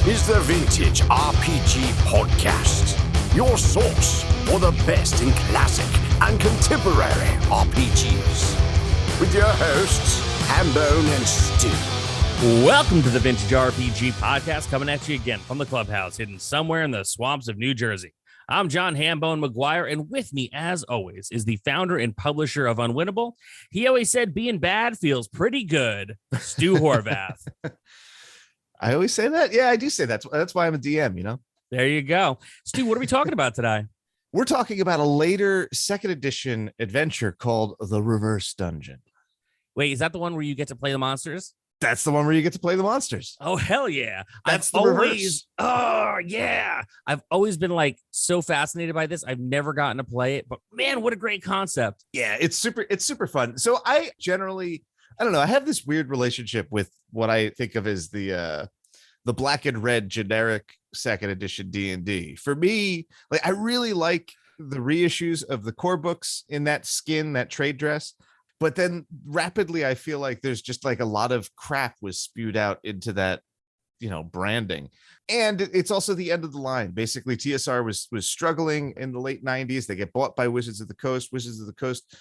is the Vintage RPG Podcast, your source for the best in classic and contemporary RPGs. With your hosts, Hambone and Stu. Welcome to the Vintage RPG Podcast, coming at you again from the clubhouse, hidden somewhere in the swamps of New Jersey. I'm John Hambone McGuire, and with me, as always, is the founder and publisher of Unwinnable. He always said being bad feels pretty good, Stu Horvath. I always say that. Yeah, I do say that. That's why I'm a DM, you know? There you go. Stu, what are we talking about today? We're talking about a later second edition adventure called The Reverse Dungeon. Wait, is that the one where you get to play the monsters? That's the one where you get to play the monsters. Oh, hell yeah. That's the reverse. Oh, yeah. I've always been like so fascinated by this. I've never gotten to play it, but man, what a great concept. Yeah, it's super fun. So I don't know, I have this weird relationship with what I think of as the black and red generic second edition D&D. For me, like I really like the reissues of the core books in that skin, that trade dress. But then rapidly, I feel like there's just like a lot of crap was spewed out into that, you know, branding. And it's also the end of the line. Basically, TSR was struggling in the late 90s. They get bought by Wizards of the Coast. Wizards of the Coast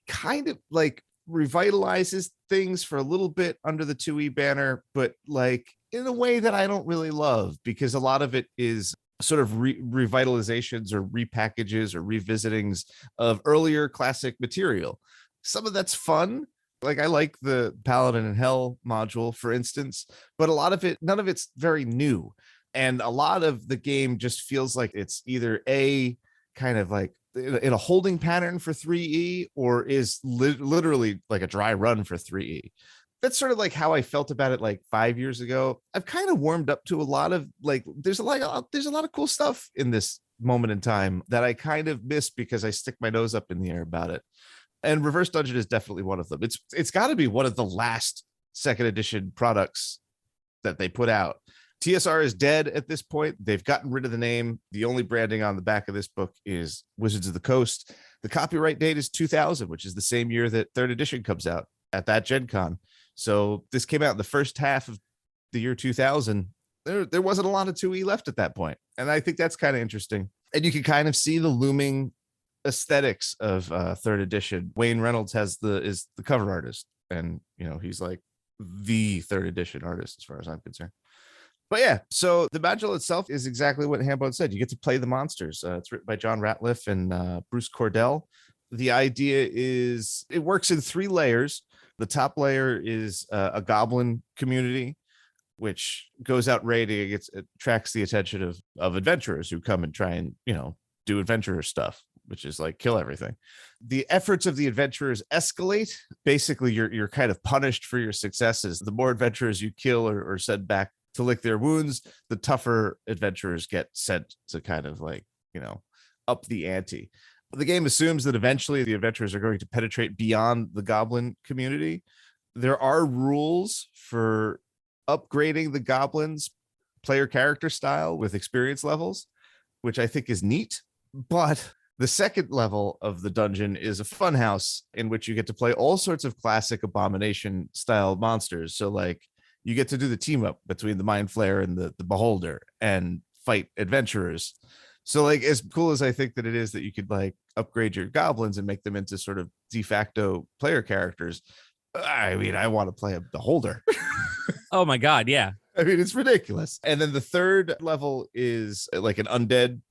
kind of like revitalizes things for a little bit under the 2E banner, but like in a way that I don't really love, because a lot of it is sort of revitalizations or repackages or revisitings of earlier classic material. Some of that's fun. Like I like the Paladin and Hell module, for instance, but a lot of it, none of it's very new. And a lot of the game just feels like it's either a kind of like in a holding pattern for 3E or is literally like a dry run for 3E. That's sort of like how I felt about it like 5 years ago. I've kind of warmed up to a lot of like, there's a lot of cool stuff in this moment in time that I kind of miss because I stick my nose up in the air about it. And Reverse Dungeon is definitely one of them. It's got to be one of the last second edition products that they put out. TSR is dead at this point. They've gotten rid of the name. The only branding on the back of this book is Wizards of the Coast. The copyright date is 2000, which is the same year that third edition comes out at that Gen Con. So this came out in the first half of the year 2000. There wasn't a lot of 2E left at that point. And I think that's kind of interesting. And you can kind of see the looming aesthetics of third edition. Wayne Reynolds is the cover artist, and you know he's like the third edition artist as far as I'm concerned. But yeah, so the module itself is exactly what Hambone said. You get to play the monsters. It's written by John Ratliff and Bruce Cordell. The idea is it works in 3 layers. The top layer is a goblin community, which goes out raiding. It attracts the attention of adventurers who come and try and, you know, do adventurer stuff, which is like kill everything. The efforts of the adventurers escalate. Basically, you're kind of punished for your successes. The more adventurers you kill or send back to lick their wounds, the tougher adventurers get sent to kind of like, you know, up the ante. The game assumes that eventually the adventurers are going to penetrate beyond the goblin community. There are rules for upgrading the goblins' player character style with experience levels, which I think is neat. But the second level of the dungeon is a fun house in which you get to play all sorts of classic Abomination style monsters. So like you get to do the team up between the Mind Flayer and the Beholder and fight adventurers. So like as cool as I think that it is that you could like upgrade your goblins and make them into sort of de facto player characters, I mean, I want to play a Beholder. Oh my God. Yeah. I mean, it's ridiculous. And then the third level is like an undead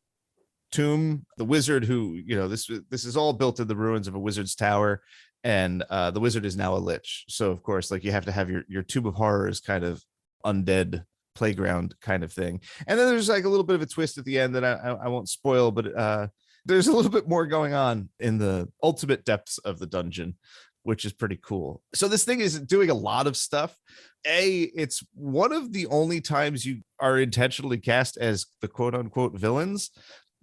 tomb. The wizard who, you know, this is all built in the ruins of a wizard's tower, and the wizard is now a lich. So of course, like you have to have your Tomb of Horrors kind of undead playground kind of thing. And then there's like a little bit of a twist at the end that I won't spoil, but there's a little bit more going on in the ultimate depths of the dungeon, which is pretty cool. So this thing is doing a lot of stuff. It's one of the only times you are intentionally cast as the quote unquote villains.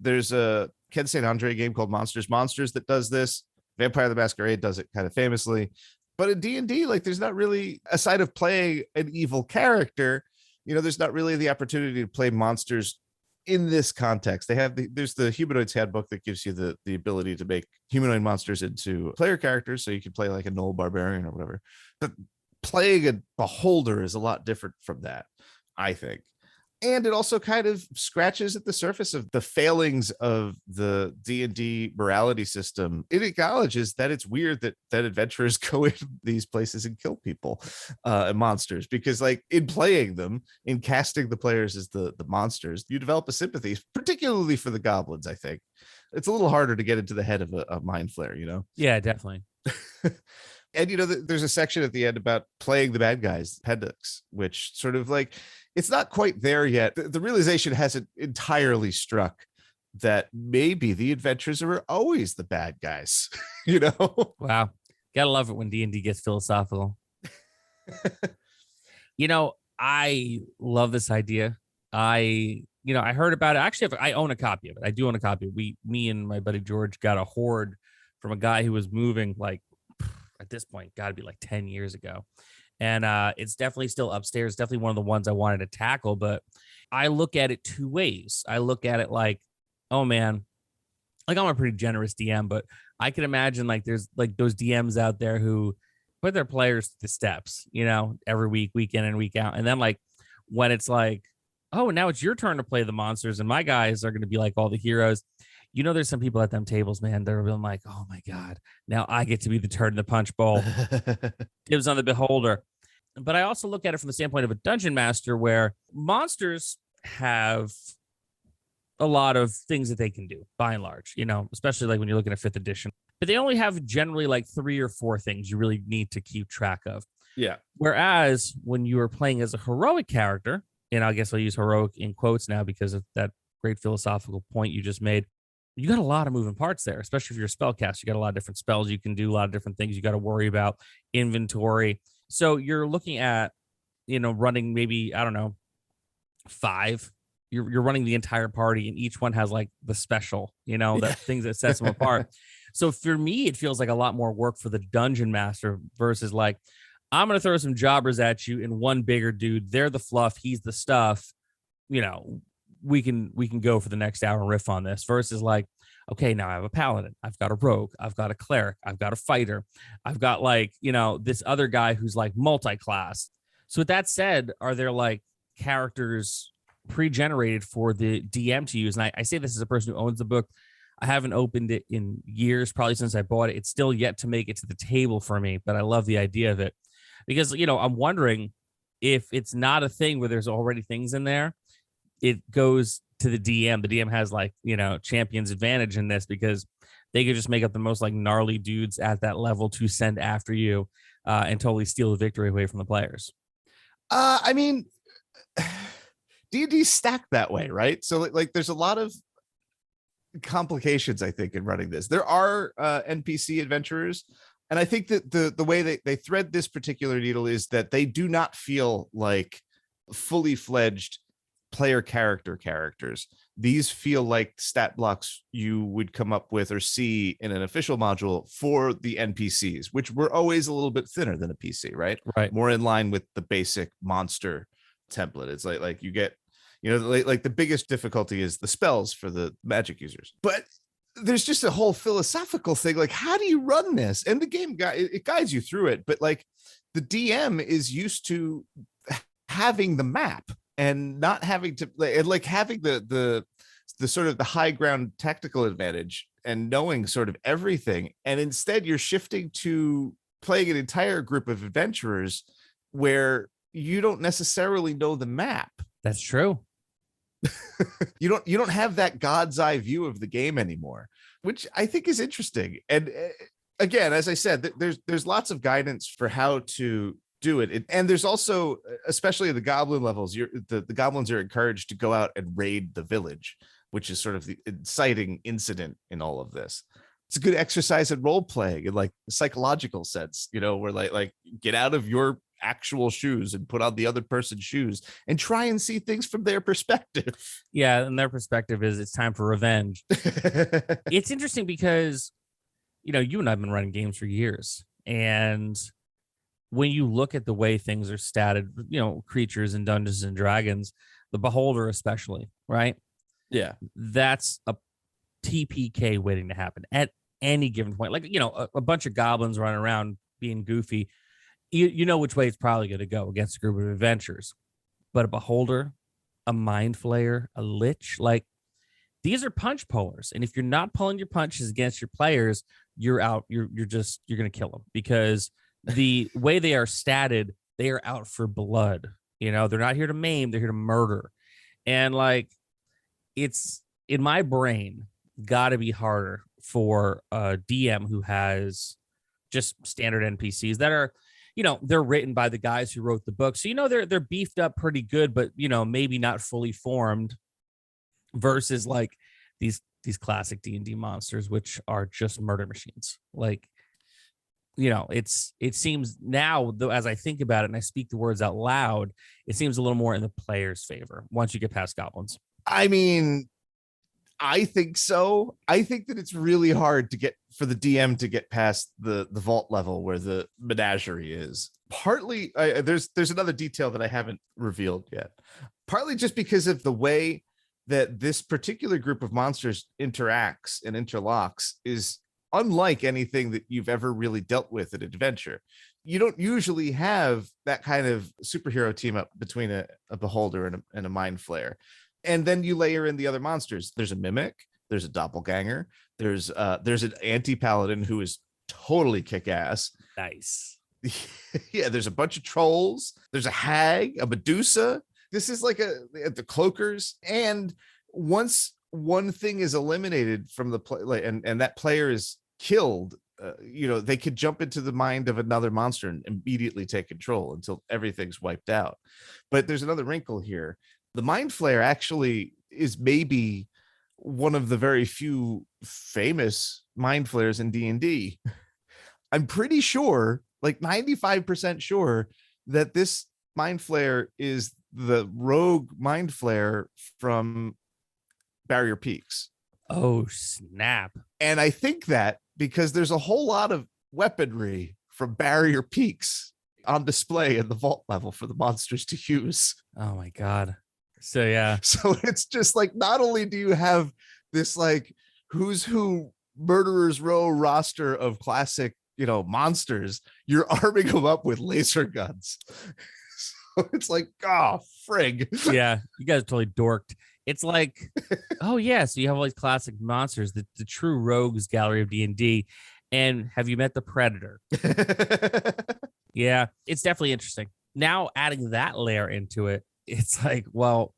There's a Ken St. Andre game called Monsters that does this. Vampire the Masquerade does it kind of famously. But in D&D, like there's not really, aside of playing an evil character, you know, there's not really the opportunity to play monsters in this context. There's the Humanoids Handbook that gives you the ability to make humanoid monsters into player characters, so you can play like a Gnoll Barbarian or whatever. But playing a Beholder is a lot different from that, I think. And it also kind of scratches at the surface of the failings of the D&D morality system. It acknowledges that it's weird that adventurers go in these places and kill people and monsters, because like in playing them, in casting the players as the monsters, you develop a sympathy, particularly for the goblins. I think it's a little harder to get into the head of a mind flare, you know? Yeah, definitely. And, you know, there's a section at the end about playing the bad guys, Pendix, which sort of like, it's not quite there yet. The realization hasn't entirely struck that maybe the adventurers are always the bad guys, you know? Wow. Gotta love it when D&D gets philosophical. You know, I love this idea. I heard about it. Actually, I own a copy of it. I do own a copy. Me and my buddy George got a horde from a guy who was moving like, at this point, got to be like 10 years ago. And it's definitely still upstairs. Definitely one of the ones I wanted to tackle. But I look at it two ways. I look at it like, oh, man, like I'm a pretty generous DM, but I can imagine like there's like those DMs out there who put their players to the steps, you know, every week, week in and week out. And then like when it's like, oh, now it's your turn to play the monsters and my guys are going to be like all the heroes. You know, there's some people at them tables, man, they're being like, oh my God, now I get to be the turd in the punch bowl. Dibs on the beholder. But I also look at it from the standpoint of a dungeon master where monsters have a lot of things that they can do by and large, you know, especially like when you're looking at 5th edition. But they only have generally like 3 or 4 things you really need to keep track of. Yeah. Whereas when you are playing as a heroic character, and I guess I'll use heroic in quotes now because of that great philosophical point you just made, you got a lot of moving parts there, especially if you're a spellcaster. You got a lot of different spells you can do, a lot of different things you got to worry about, inventory. So you're looking at, you know, running maybe, I don't know, 5. You're running the entire party, and each one has like the special, you know, that things that sets them apart. So for me, it feels like a lot more work for the dungeon master versus like, I'm going to throw some jobbers at you and one bigger dude. They're the fluff. He's the stuff. You know, we can go for the next hour and riff on this versus like, okay, now I have a paladin. I've got a rogue. I've got a cleric. I've got a fighter. I've got like, you know, this other guy who's like multi-class. So with that said, are there like characters pre-generated for the DM to use? And I say this as a person who owns the book. I haven't opened it in years, probably since I bought it. It's still yet to make it to the table for me, but I love the idea of it because, you know, I'm wondering if it's not a thing where there's already things in there, it goes to the DM. The DM has like, you know, champion's advantage in this because they could just make up the most like gnarly dudes at that level to send after you and totally steal the victory away from the players. I mean, D&D stacked that way, right? So like there's a lot of complications, I think, in running this. There are NPC adventurers, and I think that the way they thread this particular needle is that they do not feel like fully fledged player characters. These feel like stat blocks you would come up with or see in an official module for the NPCs, which were always a little bit thinner than a PC, right? Right. More in line with the basic monster template. It's like you get, you know, like the biggest difficulty is the spells for the magic users. But there's just a whole philosophical thing. Like, how do you run this? And the game it guides you through it. But like the DM is used to having the map and not having to like having the sort of the high ground tactical advantage and knowing sort of everything. And instead you're shifting to playing an entire group of adventurers where you don't necessarily know the map. That's true. You don't have that God's eye view of the game anymore, which I think is interesting. And again, as I said, there's lots of guidance for how to do it. And there's also, especially at the goblin levels, the goblins are encouraged to go out and raid the village, which is sort of the inciting incident in all of this. It's a good exercise in role playing in like the psychological sense, you know, where like get out of your actual shoes and put on the other person's shoes and try and see things from their perspective. Yeah, and their perspective is it's time for revenge. It's interesting because, you know, you and I have been running games for years, and when you look at the way things are statted, you know, creatures in Dungeons and Dragons, the Beholder especially, right? Yeah, that's a TPK waiting to happen at any given point. Like, you know, a bunch of goblins running around being goofy. You know which way it's probably going to go against a group of adventurers. But a Beholder, a mind flayer, a lich. Like, these are punch pullers, and if you're not pulling your punches against your players, you're out. You're gonna kill them, because the way they are statted, they are out for blood. They're not here to maim; they're here to murder. And like, it's in my brain, got to be harder for a DM who has just standard NPCs that are, they're written by the guys who wrote the book, so they're beefed up pretty good, but maybe not fully formed. Versus like these classic D&D monsters, which are just murder machines. Like, it seems now, though, as I think about it and I speak the words out loud, it seems a little more in the player's favor once you get past goblins. I mean, I think so. I think that it's really hard for the DM to get past the vault level where the menagerie is. Partly, there's another detail that I haven't revealed yet. Partly just because of the way that this particular group of monsters interacts and interlocks is unlike anything that you've ever really dealt with in adventure. You don't usually have that kind of superhero team up between a beholder and a mind flayer. And then you layer in the other monsters. There's a mimic, there's a doppelganger, there's an anti-paladin who is totally kick-ass. Nice. Yeah, there's a bunch of trolls, there's a hag, a Medusa. This is like the cloakers. And once one thing is eliminated from the play, and that player is killed, they could jump into the mind of another monster and immediately take control until everything's wiped out. But there's another wrinkle here. The mind flayer actually is maybe one of the very few famous mind flayers in D&D. I'm pretty sure, like 95% sure, that this mind flayer is the rogue mind flayer from Barrier Peaks. Oh, snap. And I think that because there's a whole lot of weaponry from Barrier Peaks on display in the vault level for the monsters to use. Oh my God. So yeah. So it's just like, not only do you have this like who's who murderers row roster of classic, monsters, you're arming them up with laser guns. So it's like, oh, frig. Yeah, you guys are totally dorked. It's like, oh yeah, so you have all these classic monsters, the true rogues gallery of D&D. And have you met the Predator? Yeah, it's definitely interesting. Now adding that layer into it, it's like, well,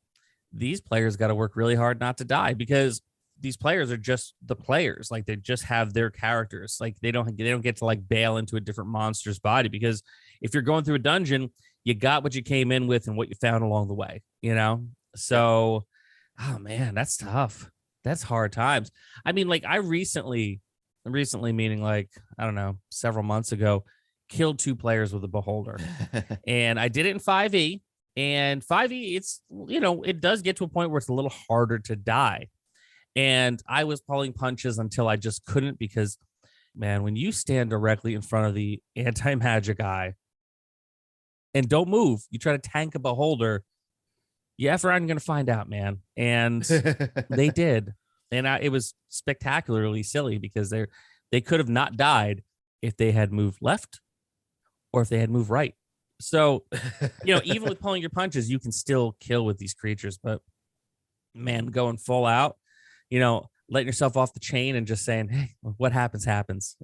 these players got to work really hard not to die, because these players are just the players. Like, they just have their characters. Like, they don't get to like bail into a different monster's body, because if you're going through a dungeon, you got what you came in with and what you found along the way, So, oh man, that's tough. That's hard times. I mean, like, I recently meaning like, I don't know, several months ago, killed 2 players with a beholder. And I did it in 5e. And 5e, it's, it does get to a point where it's a little harder to die. And I was pulling punches until I just couldn't, because, man, when you stand directly in front of the anti-magic eye and don't move, you try to tank a beholder, you F around, you're going to find out, man. And they did. And it was spectacularly silly, because they could have not died if they had moved left or if they had moved right. So, even with pulling your punches, you can still kill with these creatures. But, man, going full out, letting yourself off the chain and just saying, hey, what happens, happens,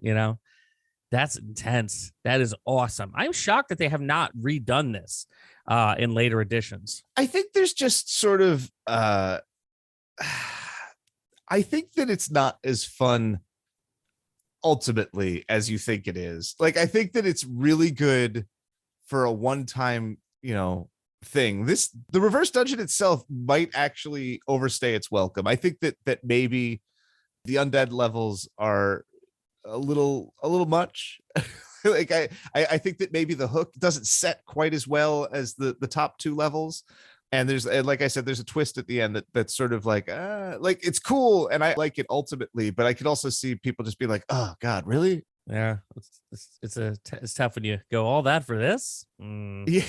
that's intense. That is awesome. I'm shocked that they have not redone this in later editions. I think there's just sort of, I think that it's not as fun ultimately as you think it is. Like, I think that it's really good for a one-time, thing. The reverse dungeon itself might actually overstay its welcome. I think that maybe the undead levels are a little much. Like, I think that maybe the hook doesn't set quite as well as the top 2 levels. And like I said, there's a twist at the end that's sort of like it's cool, and I like it ultimately, but I could also see people just be like, oh God, really? Yeah, it's tough when you go all that for this. Yeah.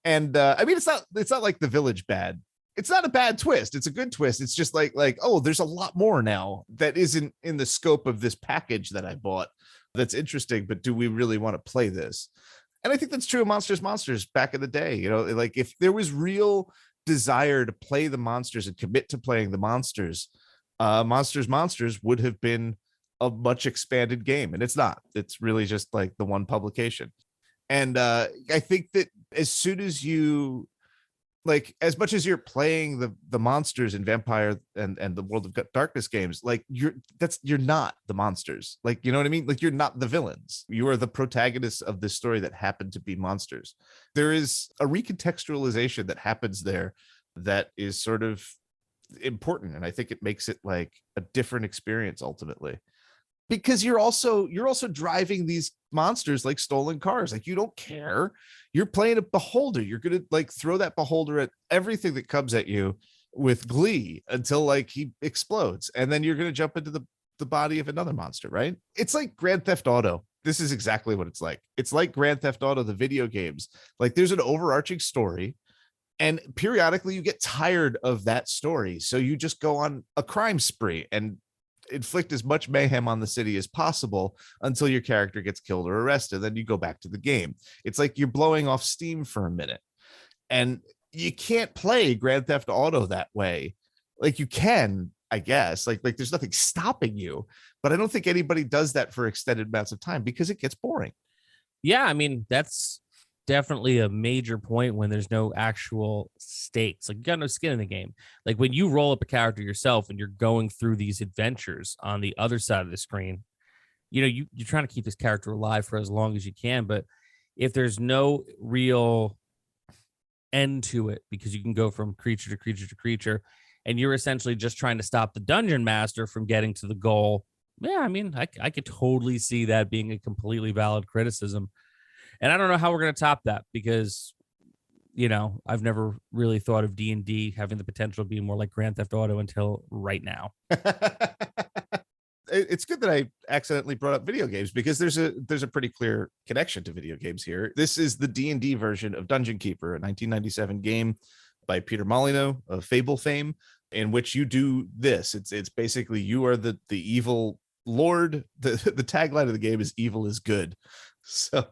And I mean, it's not like The Village bad. It's not a bad twist. It's a good twist. It's just like, oh, there's a lot more now that isn't in the scope of this package that I bought. That's interesting, but do we really want to play this? And I think that's true of Monsters back in the day. Like, if there was real desire to play the monsters and commit to playing the monsters, Monsters would have been a much expanded game. And it's not. It's really just like the one publication. And I think that as soon as you, like, as much as you're playing the monsters in Vampire and the World of Darkness games, like you're not the monsters. Like, you know what I mean? Like, you're not the villains. You are the protagonists of this story that happen to be monsters. There is a recontextualization that happens there that is sort of important, and I think it makes it like a different experience ultimately, because you're also driving these monsters like stolen cars. Like, you don't care. You're playing a beholder. You're gonna like throw that beholder at everything that comes at you with glee until like he explodes, and then you're gonna jump into the body of another monster, right? It's like Grand Theft Auto. This is exactly what it's like. It's like Grand Theft Auto, the video games. Like, there's an overarching story, and periodically you get tired of that story, so you just go on a crime spree and inflict as much mayhem on the city as possible until your character gets killed or arrested. Then you go back to the game. It's like you're blowing off steam for a minute, and you can't play Grand Theft Auto that way. Like, you can, I guess, like there's nothing stopping you, but I don't think anybody does that for extended amounts of time because it gets boring. Yeah, I mean, that's definitely a major point when there's no actual stakes. Like, you got no skin in the game. Like, when you roll up a character yourself and you're going through these adventures on the other side of the screen, you know, you're trying to keep this character alive for as long as you can. But if there's no real end to it, because you can go from creature to creature to creature, and you're essentially just trying to stop the dungeon master from getting to the goal. Yeah, I mean, I could totally see that being a completely valid criticism. And I don't know how we're going to top that, because, you know, I've never really thought of D&D having the potential to be more like Grand Theft Auto until right now. It's good that I accidentally brought up video games, because there's a pretty clear connection to video games here. This is the D&D version of Dungeon Keeper, a 1997 game by Peter Molyneux of Fable fame, in which you do this. It's basically, you are the evil lord. The tagline of the game is "Evil is good." So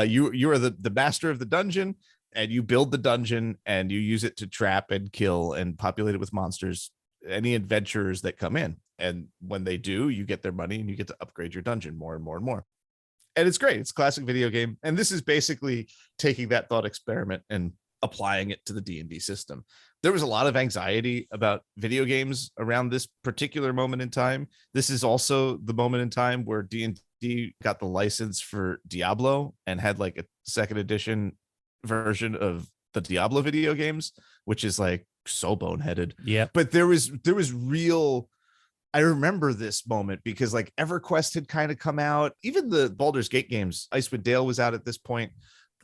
you are the master of the dungeon, and you build the dungeon, and you use it to trap and kill and populate it with monsters, any adventurers that come in. And when they do, you get their money and you get to upgrade your dungeon more and more and more. And it's great. It's a classic video game. And this is basically taking that thought experiment and applying it to the D&D system. There was a lot of anxiety about video games around this particular moment in time. This is also the moment in time where D&D got the license for Diablo and had like a second edition version of the Diablo video games, which is like so boneheaded. Yeah. But there was real, I remember this moment because like EverQuest had kind of come out. Even the Baldur's Gate games, Icewind Dale was out at this point.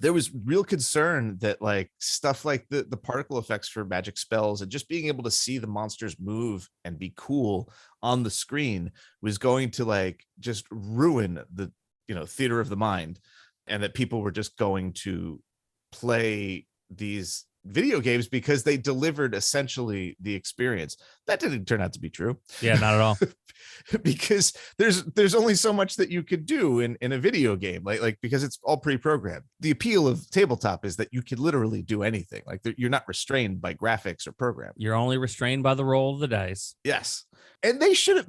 There was real concern that like stuff like the particle effects for magic spells and just being able to see the monsters move and be cool on the screen was going to like just ruin the, you know, theater of the mind, and that people were just going to play these video games because they delivered essentially the experience. That didn't turn out to be true. Yeah, not at all. Because there's only so much that you could do in a video game, like because it's all pre-programmed. The appeal of tabletop is that you can literally do anything. Like you're not restrained by graphics or program. You're only restrained by the roll of the dice. Yes. And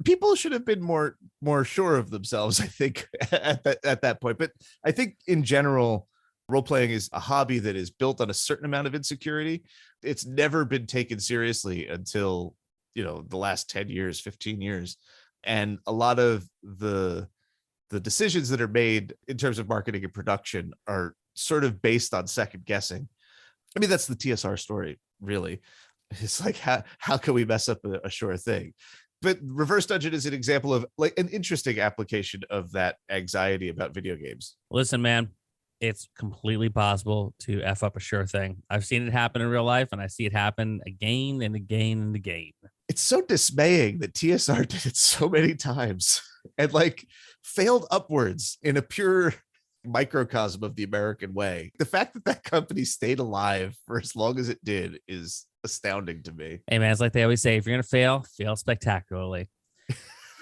people should have been more sure of themselves, I think, at that point. But I think in general, role-playing is a hobby that is built on a certain amount of insecurity. It's never been taken seriously until, you know, the last 10 years, 15 years. And a lot of the decisions that are made in terms of marketing and production are sort of based on second guessing. I mean, that's the TSR story, really. It's like, how can we mess up a sure thing? But Reverse Dungeon is an example of like an interesting application of that anxiety about video games. Listen, man, it's completely possible to F up a sure thing. I've seen it happen in real life, and I see it happen again and again and again. It's so dismaying that TSR did it so many times and like failed upwards in a pure microcosm of the American way. The fact that company stayed alive for as long as it did is astounding to me. Hey, man, it's like they always say, if you're going to fail spectacularly.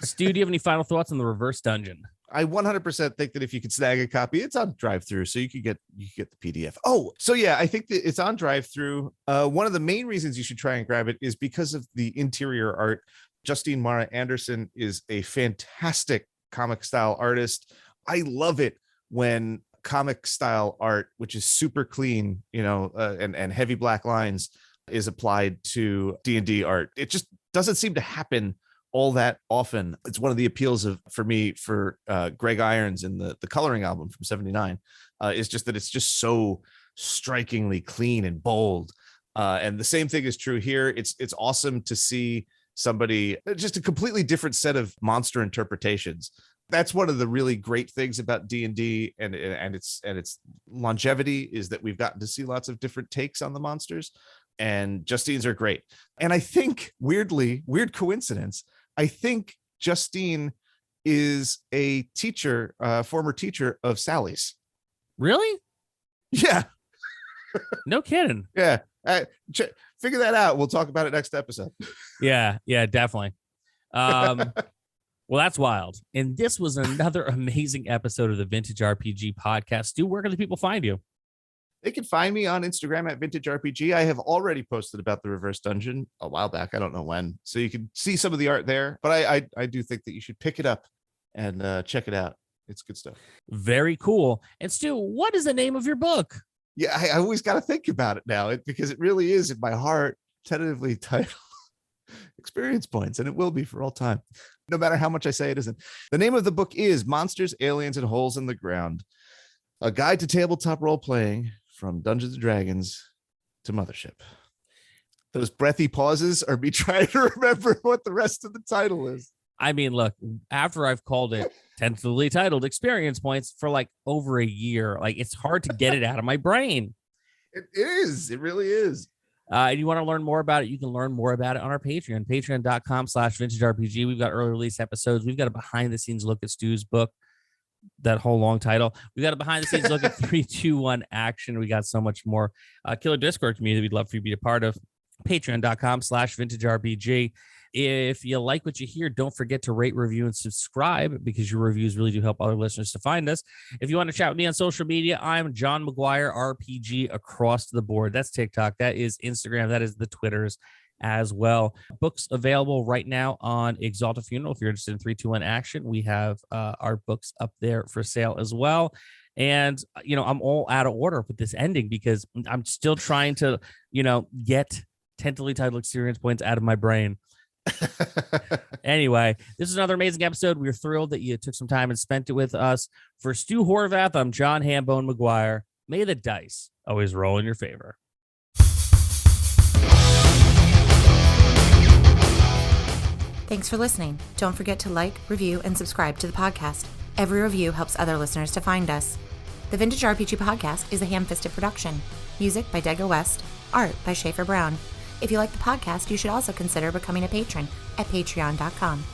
Stu, do you have any final thoughts on the Reverse Dungeon? I 100% think that if you could snag a copy, it's on drive-through, so you could get the PDF. Oh, so yeah, I think that it's on drive-through. One of the main reasons you should try and grab it is because of the interior art. Justine Mara Anderson is a fantastic comic style artist. I love it when comic style art, which is super clean, and heavy black lines, is applied to D&D art. It just doesn't seem to happen all that often. It's one of the appeals for Greg Irons in the coloring album from '79 is just that it's just so strikingly clean and bold. And the same thing is true here. It's awesome to see somebody, just a completely different set of monster interpretations. That's one of the really great things about D&D and its longevity, is that we've gotten to see lots of different takes on the monsters, and Justine's are great. And I think weird coincidence, I think Justine is a teacher, former teacher of Sally's. Really? Yeah. No kidding. Yeah. Figure that out. We'll talk about it next episode. Yeah, definitely. Well, that's wild. And this was another amazing episode of the Vintage RPG Podcast. Stu, where can the people find you? They can find me on Instagram at Vintage RPG. I have already posted about the Reverse Dungeon a while back. I don't know when. So you can see some of the art there. But I do think that you should pick it up and check it out. It's good stuff. Very cool. And Stu, what is the name of your book? Yeah, I always got to think about it now because it really is in my heart, tentatively titled Experience Points, and it will be for all time, no matter how much I say it isn't. The name of the book is Monsters, Aliens, and Holes in the Ground, a guide to tabletop role-playing from Dungeons & Dragons to Mothership. Those breathy pauses are me trying to remember what the rest of the title is. I mean, look, after I've called it tentatively titled Experience Points for like over a year, like it's hard to get it out of my brain. It is. It really is. And you want to learn more about it, you can learn more about it on our Patreon, patreon.com/vintagerpg. We've got early release episodes. We've got a behind the scenes look at Stu's book, that whole long title. We got a behind the scenes look at 3, 2, 1 action. We got so much more. Killer Discord community we'd love for you to be a part of. Patreon.com/vintagerpg. If you like what you hear, don't forget to rate, review, and subscribe, because your reviews really do help other listeners to find us. If you want to chat with me on social media, I'm John McGuire RPG across the board. That's TikTok. That is Instagram. That is the Twitters as well. Books available right now on Exalta Funeral. If you're interested in 3, 2, 1 action, we have our books up there for sale as well. And, I'm all out of order with this ending because I'm still trying to, get tentatively titled Experience Points out of my brain. Anyway, this is another amazing episode. We're thrilled that you took some time and spent it with us. For Stu Horvath, I'm John Hambone McGuire. May the dice always roll in your favor. Thanks for listening. Don't forget to like, review, and subscribe to the podcast. Every review helps other listeners to find us. The Vintage RPG Podcast is a ham-fisted production. Music by Dego West. Art by Schaefer Brown. If you like the podcast, you should also consider becoming a patron at patreon.com.